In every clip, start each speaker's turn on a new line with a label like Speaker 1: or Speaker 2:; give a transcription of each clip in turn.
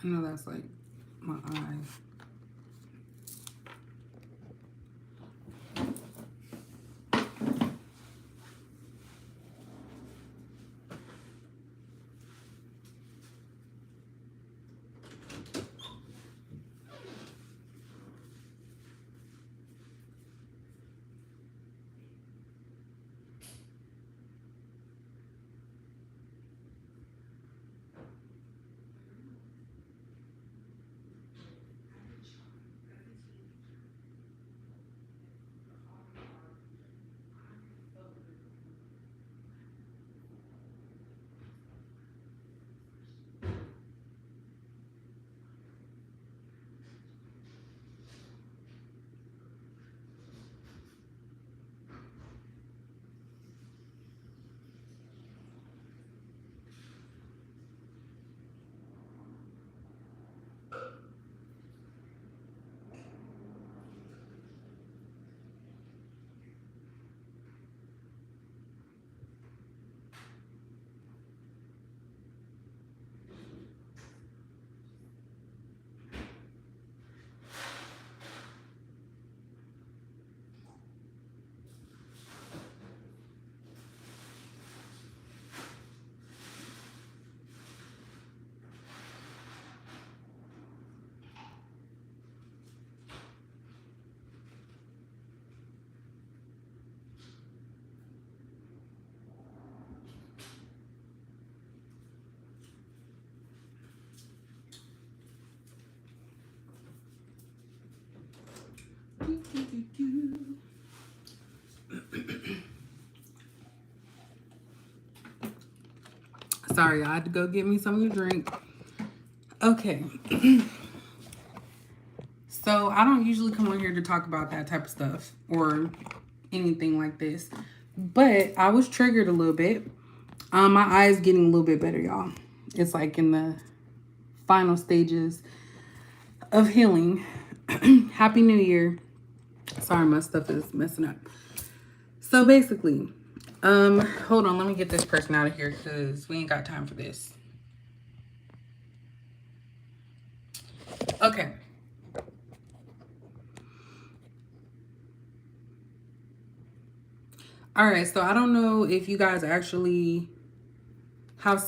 Speaker 1: I know that's like my eye. Sorry, I had to go get me something to drink. Okay. So I don't usually come on here to talk about that type of stuff or anything like this. But I was triggered a little bit. My eye is getting a little bit better, y'all. It's like in the final stages of healing. Happy New Year. Sorry, my stuff is messing up. So basically, hold on, let me get this person out of here because we ain't got time for this. Okay. All right, so I don't know if you guys actually have,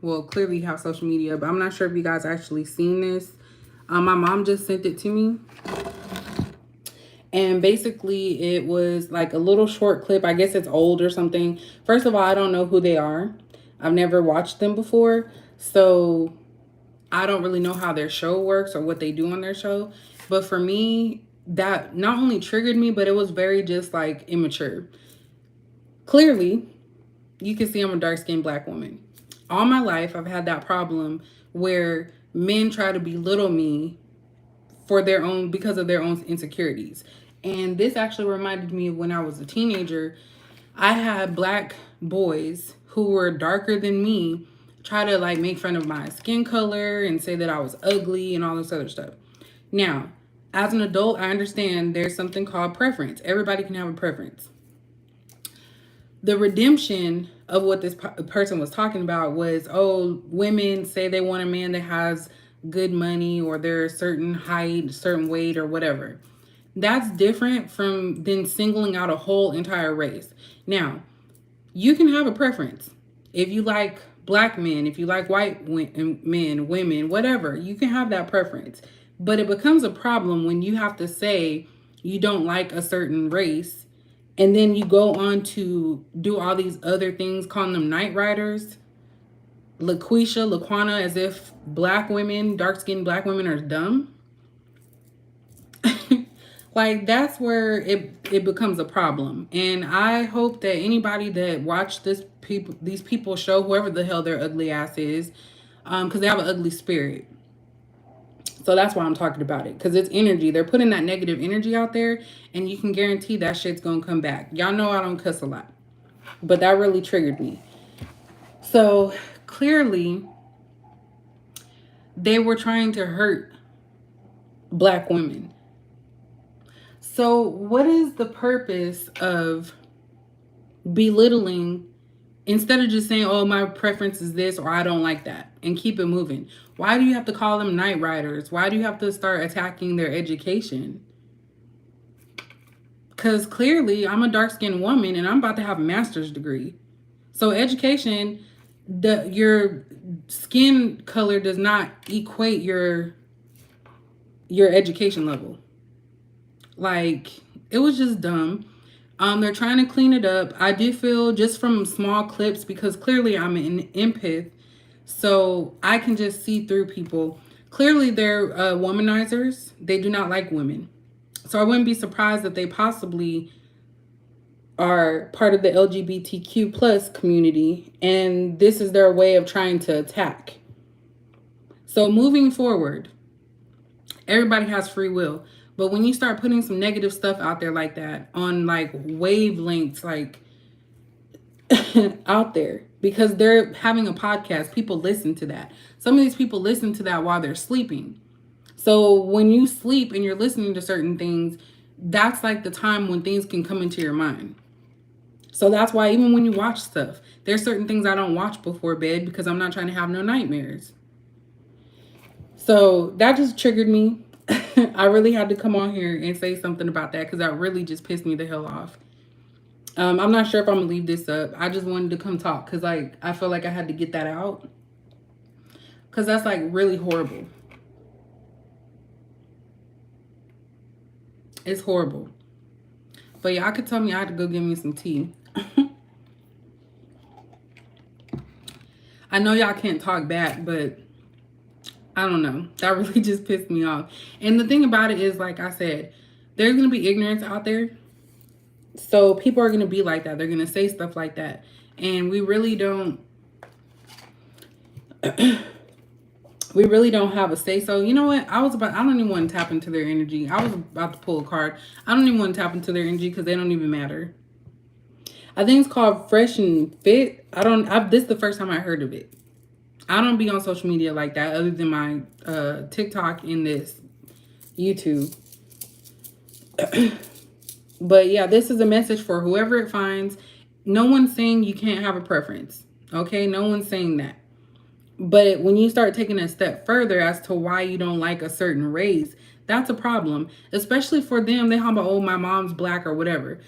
Speaker 1: well, clearly have social media, but I'm not sure if you guys actually seen this. My mom just sent it to me. And basically it was like a little short clip. I guess it's old or something. First of all, I don't know who they are. I've never watched them before. So I don't really know how their show works or what they do on their show. But for me, that not only triggered me, but it was very just like immature. Clearly, you can see I'm a dark-skinned black woman. All my life, I've had that problem where men try to belittle me for their own, because of their own insecurities. And this actually reminded me of when I was a teenager. I had black boys who were darker than me try to like make fun of my skin color and say that I was ugly and all this other stuff. Now, as an adult, I understand there's something called preference. Everybody can have a preference. The redemption of what this person was talking about was, oh, women say they want a man that has good money or they're a certain height, certain weight or whatever. That's different from then singling out a whole entire race. Now, you can have a preference. If you like black men, if you like white men, women, whatever, you can have that preference. But it becomes a problem when you have to say you don't like a certain race and then you go on to do all these other things, calling them night riders, Laquana, as if black women, dark-skinned black women are dumb. Like, that's where it becomes a problem. And I hope that anybody that watched these people show, whoever the hell their ugly ass is, because they have an ugly spirit. So that's why I'm talking about it, because it's energy. They're putting that negative energy out there, and you can guarantee that shit's gonna come back. Y'all know I don't cuss a lot, but that really triggered me. So clearly, they were trying to hurt black women. So what is the purpose of belittling instead of just saying, oh, my preference is this or I don't like that and keep it moving? Why do you have to call them night riders? Why do you have to start attacking their education? Because clearly I'm a dark-skinned woman and I'm about to have a master's degree. So education, your skin color does not equate your education level. Like, it was just dumb. They're trying to clean it up. I do feel just from small clips, because clearly I'm an empath, so I can just see through people. Clearly, they're womanizers. They do not like women. So I wouldn't be surprised that they possibly are part of the LGBTQ plus community, and this is their way of trying to attack. So moving forward, everybody has free will. But when you start putting some negative stuff out there like that, on like wavelengths, like out there, because they're having a podcast, people listen to that. Some of these people listen to that while they're sleeping. So when you sleep and you're listening to certain things, that's like the time when things can come into your mind. So that's why even when you watch stuff, there's certain things I don't watch before bed because I'm not trying to have no nightmares. So that just triggered me. I really had to come on here and say something about that because that really just pissed me the hell off. I'm not sure if I'm gonna leave this up. I just wanted to come talk because like I feel like I had to get that out because that's like really horrible. It's horrible. But y'all could tell me I had to go get me some tea. I know y'all can't talk back, but I don't know. That really just pissed me off. And the thing about it is, like I said, there's going to be ignorance out there. So people are going to be like that. They're going to say stuff like that. And we really don't we really don't have a say. So you know what? I don't even want to tap into their energy. I was about to pull a card. I don't even want to tap into their energy because they don't even matter. I think it's called Fresh and Fit. This is the first time I heard of it. I don't be on social media like that other than my TikTok and this YouTube. But yeah, this is a message for whoever it finds. No one's saying you can't have a preference. Okay? No one's saying that. But when you start taking a step further as to why you don't like a certain race, that's a problem. Especially for them. They have about, oh, my mom's black or whatever.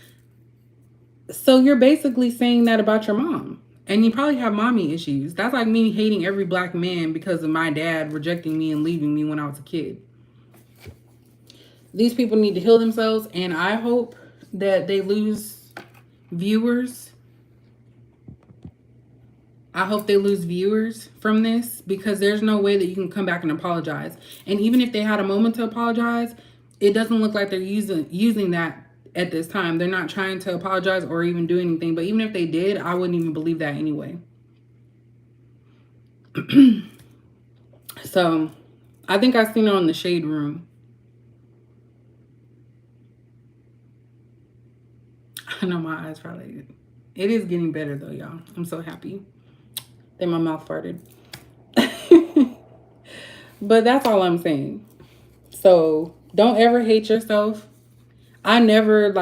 Speaker 1: So you're basically saying that about your mom. And you probably have mommy issues. That's like me hating every black man because of my dad rejecting me and leaving me when I was a kid. These people need to heal themselves, and I hope that they lose viewers. I hope they lose viewers from this because there's no way that you can come back and apologize. And even if they had a moment to apologize, it doesn't look like they're using that at this time. They're not trying to apologize or even do anything. But even if they did, I wouldn't even believe that anyway. So I think I seen it on the Shade Room. I know my eyes probably. It is getting better though, y'all. I'm so happy. Then my mouth farted. But that's all I'm saying. So don't ever hate yourself. I never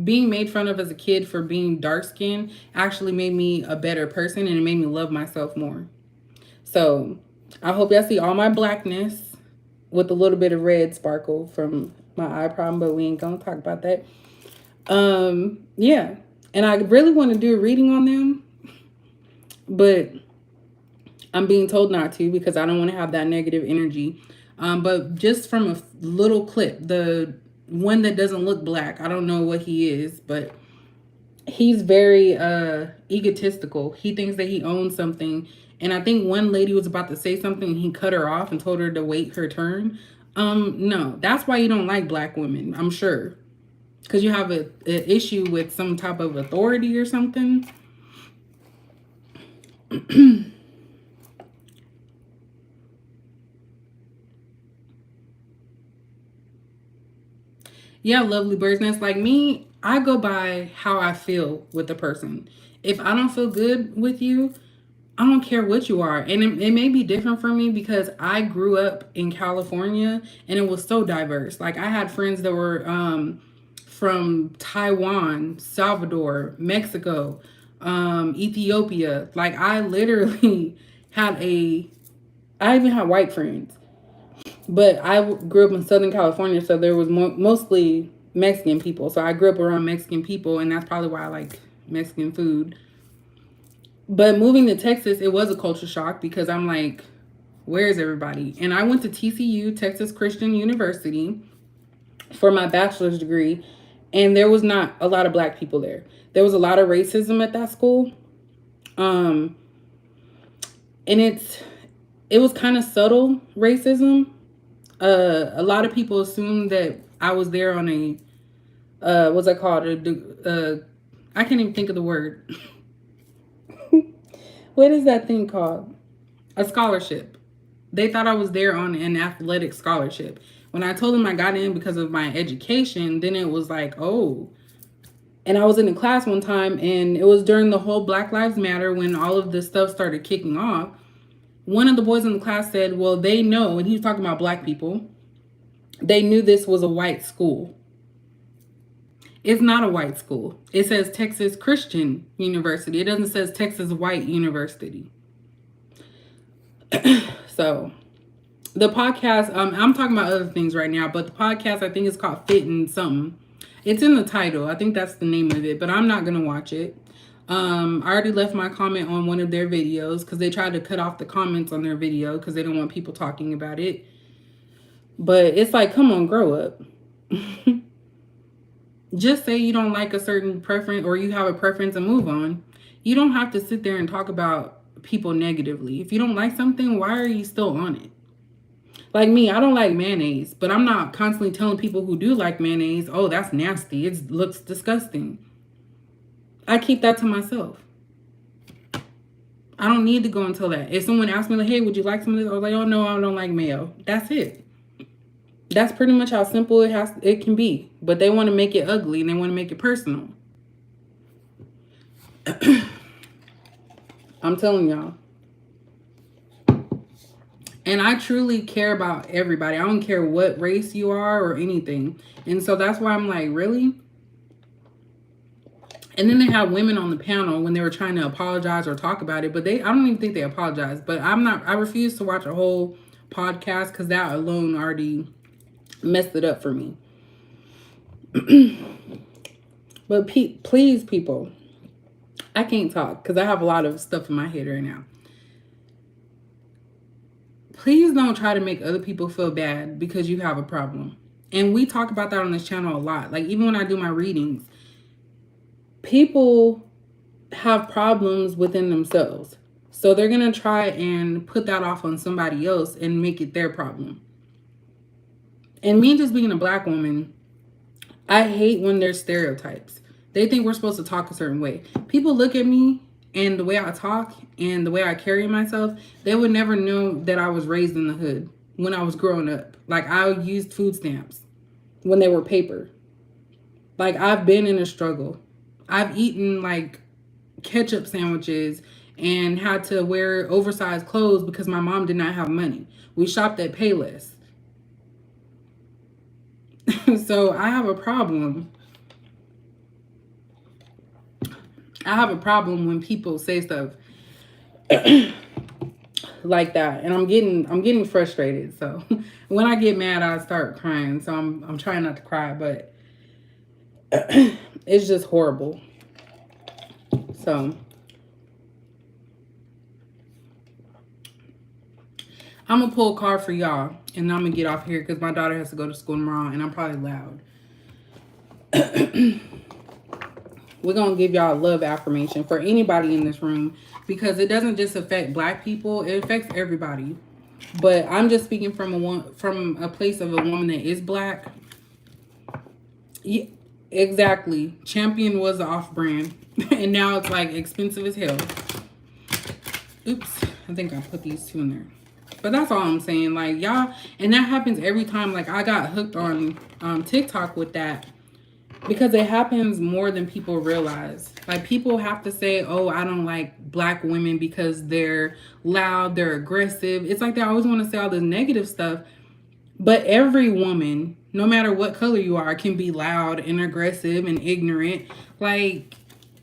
Speaker 1: being made fun of as a kid for being dark skinned actually made me a better person and it made me love myself more. So I hope y'all see all my blackness with a little bit of red sparkle from my eye problem, but we ain't gonna talk about that. Yeah. And I really want to do a reading on them, but I'm being told not to because I don't want to have that negative energy. But just from a little clip, the one that doesn't look black, I don't know what he is, but he's very egotistical. He thinks that he owns something. And I think one lady was about to say something and he cut her off and told her to wait her turn. No, that's why you don't like black women, I'm sure. Because you have an issue with some type of authority or something. Yeah, lovely bird's nest. Like me, I go by how I feel with the person. If I don't feel good with you, I don't care what you are. And it may be different for me because I grew up in California and it was so diverse. Like I had friends that were from Taiwan, Salvador, Mexico, Ethiopia. Like I literally had a I even had white friends. But I grew up in Southern California, so there was mostly Mexican people. So I grew up around Mexican people, and that's probably why I like Mexican food. But moving to Texas, it was a culture shock because I'm like, where is everybody? And I went to TCU, Texas Christian University, for my bachelor's degree, and there was not a lot of black people there. There was a lot of racism at that school. Um, and it was kind of subtle racism. A lot of people assumed that I was there on a what's that called? I can't even think of the word. What is that thing called? A scholarship. They thought I was there on an athletic scholarship. When I told them I got in because of my education, then it was like, oh. And I was in a class one time, and it was during the whole Black Lives Matter when all of this stuff started kicking off. One of the boys in the class said, well, they know, and he was talking about black people, they knew this was a white school. It's not a white school. It says Texas Christian University. It doesn't say Texas White University. So the podcast, I'm talking about other things right now, but the podcast, I think it's called Fit and something. It's in the title. I think that's the name of it, but I'm not going to watch it. I already left my comment on one of their videos because they tried to cut off the comments on their video because they don't want people talking about it. But it's like, come on, grow up. Just say you don't like a certain preference or you have a preference and move on. You don't have to sit there and talk about people negatively. If you don't like something, why are you still on it? Like me, I don't like mayonnaise, but I'm not constantly telling people who do like mayonnaise, oh, that's nasty. It looks disgusting. I keep that to myself. I don't need to go and tell that. If someone asks me, like, hey, would you like some of this? I was like, oh, no, I don't like mayo. That's it. That's pretty much how simple it can be. But they want to make it ugly and they want to make it personal. I'm telling y'all. And I truly care about everybody. I don't care what race you are or anything. And so that's why I'm like, really? And then they had women on the panel when they were trying to apologize or talk about it. But I don't even think they apologized. But I refuse to watch a whole podcast because that alone already messed it up for me. But please, people, I can't talk because I have a lot of stuff in my head right now. Please don't try to make other people feel bad because you have a problem. And we talk about that on this channel a lot. Like, even when I do my readings, people have problems within themselves. So they're going to try and put that off on somebody else and make it their problem. And me just being a black woman, I hate when there's stereotypes. They think we're supposed to talk a certain way. People look at me and the way I talk and the way I carry myself, they would never know that I was raised in the hood when I was growing up. Like, I used food stamps when they were paper. Like, I've been in a struggle. I've eaten, like, ketchup sandwiches and had to wear oversized clothes because my mom did not have money. We shopped at Payless. So I have a problem. I have a problem when people say stuff like that, and I'm getting frustrated. So when I get mad, I start crying. So I'm trying not to cry, but it's just horrible. So I'm gonna pull a card for y'all, and I'm gonna get off here because my daughter has to go to school tomorrow, and I'm probably loud. We're going to give y'all a love affirmation for anybody in this room because it doesn't just affect black people. It affects everybody. But I'm just speaking from a place of a woman that is black. Yeah, exactly. Champion was the off-brand. And now it's like expensive as hell. Oops. I think I put these two in there. But that's all I'm saying. Like, y'all, and that happens every time. Like, I got hooked on TikTok with that. Because it happens more than people realize. Like, people have to say, oh, I don't like black women because they're loud, they're aggressive. It's like they always want to say all this negative stuff. But every woman, no matter what color you are, can be loud and aggressive and ignorant. Like,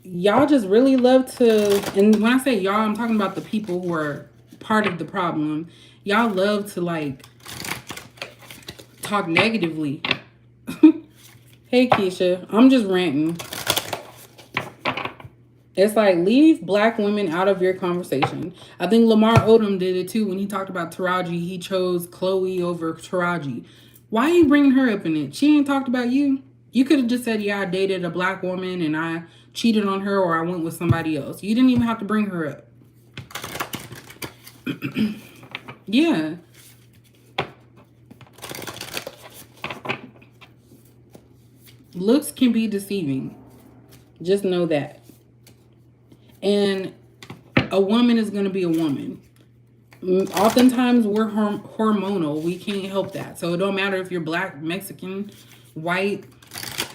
Speaker 1: y'all just really love to, and when I say y'all, I'm talking about the people who are part of the problem. y'all love to like talk negatively. Hey Keisha, I'm just ranting. It's like, leave black women out of your conversation. I think Lamar Odom did it too when he talked about Taraji. He chose Chloe over Taraji. Why are you bringing her up in it? She ain't talked about you. You could have just said, yeah, I dated a black woman and I cheated on her, or I went with somebody else. You didn't even have to bring her up. Yeah. Looks can be deceiving. Just know that. And a woman is going to be a woman. Oftentimes we're hormonal. We can't help that. So it don't matter if you're black, Mexican, white.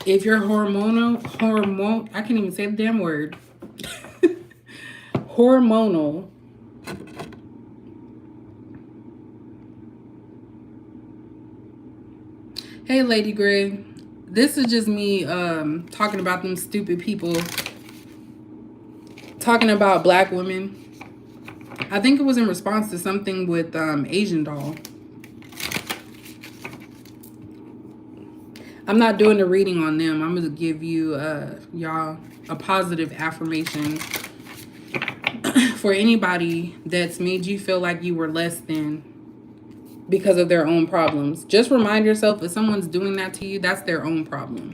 Speaker 1: If you're hormonal, I can't even say the damn word. Hormonal. Hey, Lady Gray. This is just me talking about them stupid people. Talking about black women. I think it was in response to something with Asian Doll. I'm not doing the reading on them. I'm going to give you, y'all, a positive affirmation for anybody that's made you feel like you were less than because of their own problems. Just remind yourself, if someone's doing that to you, that's their own problem.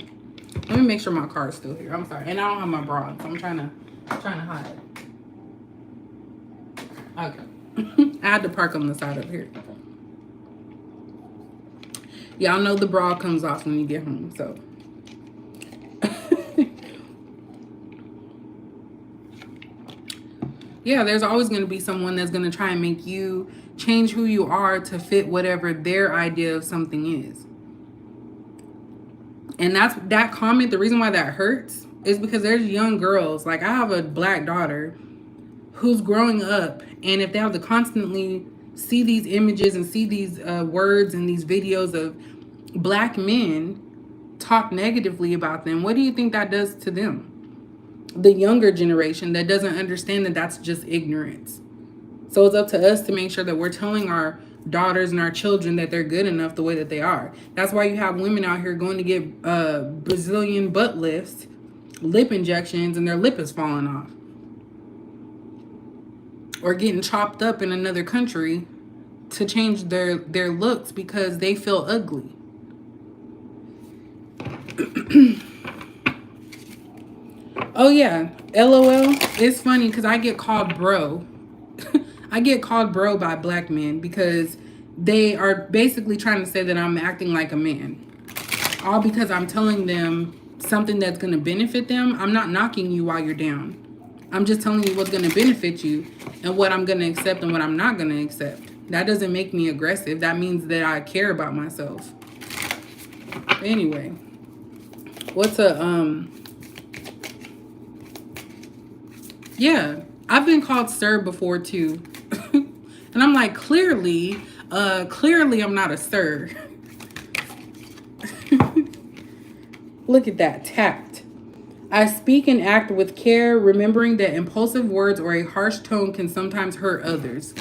Speaker 1: Let me make sure my car is still here. I'm sorry. And I don't have my bra on, so I'm trying to hide. Okay. I had to park on the side up here. Y'all know the bra comes off when you get home, so. Yeah, there's always going to be someone that's going to try and make you change who you are to fit whatever their idea of something is. And that comment, the reason why that hurts is because there's young girls. Like, I have a black daughter who's growing up, and if they have to constantly see these images and see these words and these videos of black men talk negatively about them, what do you think that does to them? The younger generation that doesn't understand that that's just ignorance. So it's up to us to make sure that we're telling our daughters and our children that they're good enough the way that they are. That's why you have women out here going to get Brazilian butt lifts, lip injections, and their lip is falling off. Or getting chopped up in another country to change their looks because they feel ugly. Oh yeah, LOL. It's funny because I get called bro. I get called bro by black men because they are basically trying to say that I'm acting like a man. All because I'm telling them something that's going to benefit them. I'm not knocking you while you're down. I'm just telling you what's going to benefit you and what I'm going to accept and what I'm not going to accept. That doesn't make me aggressive. That means that I care about myself. Anyway, what's yeah, I've been called sir before too. And I'm like, clearly I'm not a sir. Look at that, tact. I speak and act with care, remembering that impulsive words or a harsh tone can sometimes hurt others.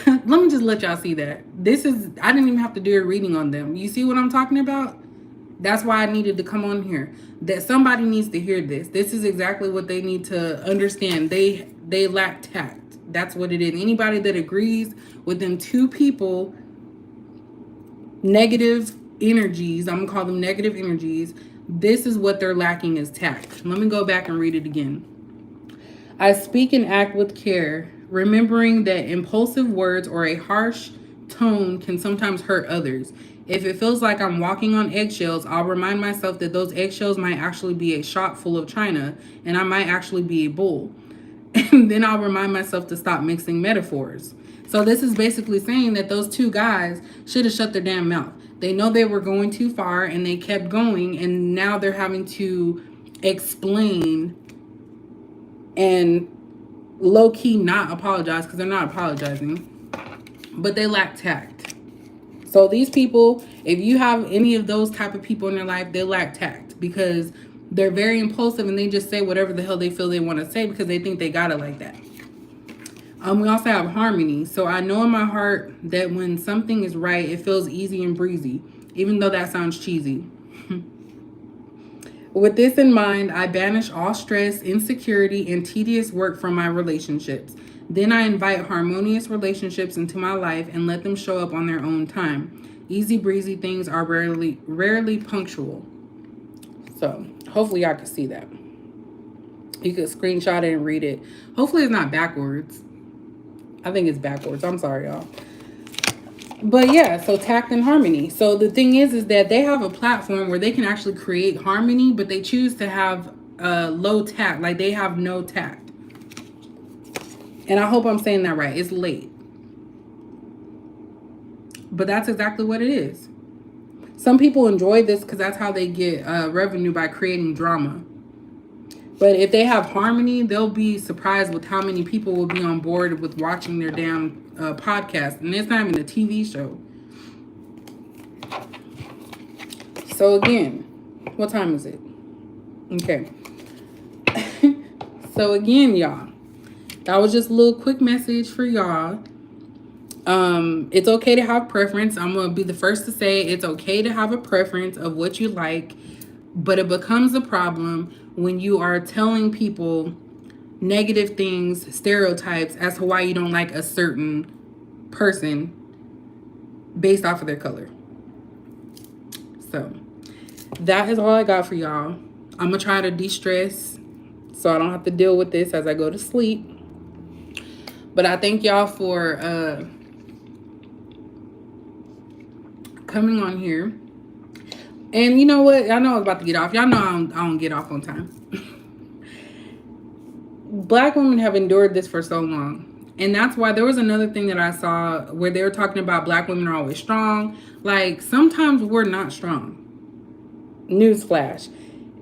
Speaker 1: Let me just let y'all see that. I didn't even have to do a reading on them. You see what I'm talking about? That's why I needed to come on here. That somebody needs to hear this. This is exactly what they need to understand. They lack tact. That's what it is. Anybody that agrees with them two people, negative energies, I'm going to call them negative energies, this is what they're lacking is tact. Let me go back and read it again. I speak and act with care, remembering that impulsive words or a harsh tone can sometimes hurt others. If it feels like I'm walking on eggshells, I'll remind myself that those eggshells might actually be a shop full of china, and I might actually be a bull. And then I'll remind myself to stop mixing metaphors. So this is basically saying that those two guys should have shut their damn mouth. They know they were going too far, and they kept going, and now they're having to explain and low-key not apologize, because they're not apologizing, but they lack tact. So these people, if you have any of those type of people in your life, they lack tact because they're very impulsive and they just say whatever the hell they feel they want to say because they think they got it like that. We also have harmony. So I know in my heart that when something is right, it feels easy and breezy, even though that sounds cheesy. With this in mind, I banish all stress, insecurity, and tedious work from my relationships. Then I invite harmonious relationships into my life and let them show up on their own time. Easy breezy things are rarely punctual. So hopefully y'all can see that. You could screenshot it and read it. Hopefully it's not backwards. I think it's backwards. I'm sorry, y'all. But yeah, so tact and harmony. So the thing is that they have a platform where they can actually create harmony, but they choose to have low tact. Like they have no tact. And I hope I'm saying that right. It's late. But that's exactly what it is. Some people enjoy this because that's how they get revenue, by creating drama. But if they have harmony, they'll be surprised with how many people will be on board with watching their damn podcast. And it's not even a TV show. So again, what time is it? Okay. So again, y'all, that was just a little quick message for y'all. It's okay to have preference. I'm going to be the first to say it's okay to have a preference of what you like, but it becomes a problem when you are telling people negative things, stereotypes as to why you don't like a certain person based off of their color. So that is all I got for y'all. I'm going to try to de-stress so I don't have to deal with this as I go to sleep. But I thank y'all for coming on here. And you know what? I know I was about to get off. Y'all know I don't get off on time. Black women have endured this for so long. And that's why there was another thing that I saw where they were talking about black women are always strong. Like, sometimes we're not strong. Newsflash.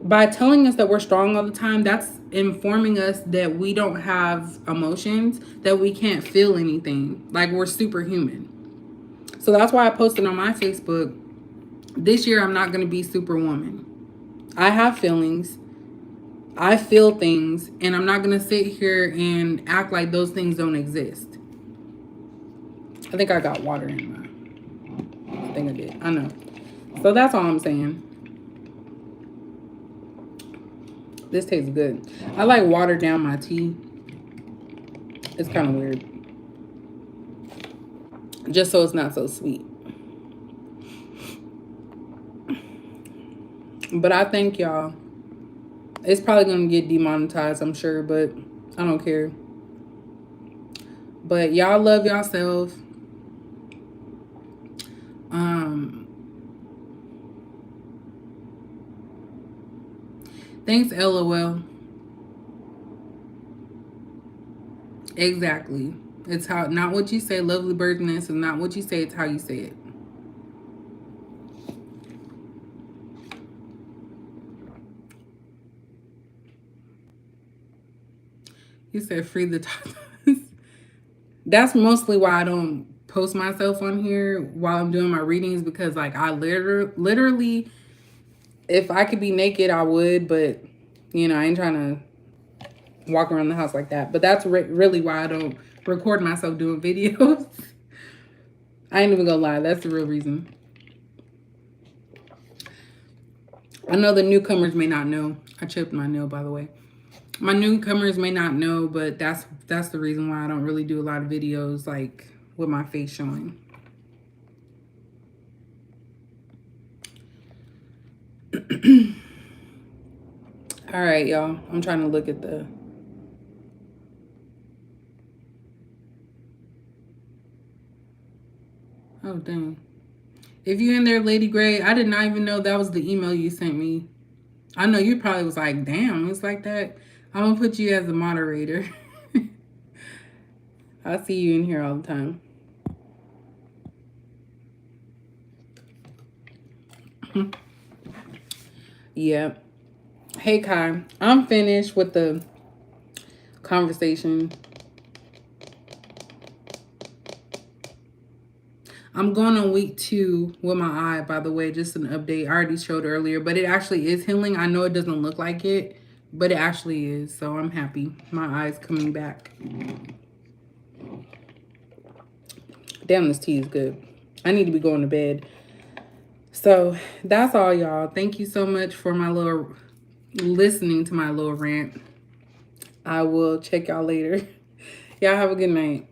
Speaker 1: By telling us that we're strong all the time, that's informing us that we don't have emotions, that we can't feel anything. Like, we're superhuman. So that's why I posted on my Facebook, this year I'm not going to be superwoman. I have feelings. I feel things, and I'm not going to sit here and act like those things don't exist. I think I got water in my... I think I did. I know. So that's all I'm saying. This tastes good. I like water down my tea. It's kind of weird. Just so it's not so sweet. But I thank y'all. It's probably going to get demonetized, I'm sure, but I don't care. But y'all love yourself. Thanks, LOL. Exactly. It's how, not what you say, lovely birdness, and not what you say, it's how you say it. You said free the tatas. That's mostly why I don't post myself on here while I'm doing my readings, because like I literally, if I could be naked, I would, but you know, I ain't trying to walk around the house like that. But that's really why I don't record myself doing videos. I ain't even gonna lie, that's the real reason. I know the newcomers may not know. I chipped my nail, by the way. My newcomers may not know, but that's the reason why I don't really do a lot of videos like with my face showing. All right, y'all. I'm trying to look at the... Oh, dang. If you in there, Lady Gray, I did not even know that was the email you sent me. I know you probably was like, damn, it's like that. I'm going to put you as a moderator. I see you in here all the time. Yeah. Hey, Kai. I'm finished with the conversation. I'm going on week 2 with my eye, by the way. Just an update. I already showed earlier, but it actually is healing. I know it doesn't look like it, but it actually is. So I'm happy. My eye's coming back. Damn, this tea is good. I need to be going to bed. So that's all, y'all. Thank you so much for my little listening to my little rant. I will check y'all later. Y'all have a good night.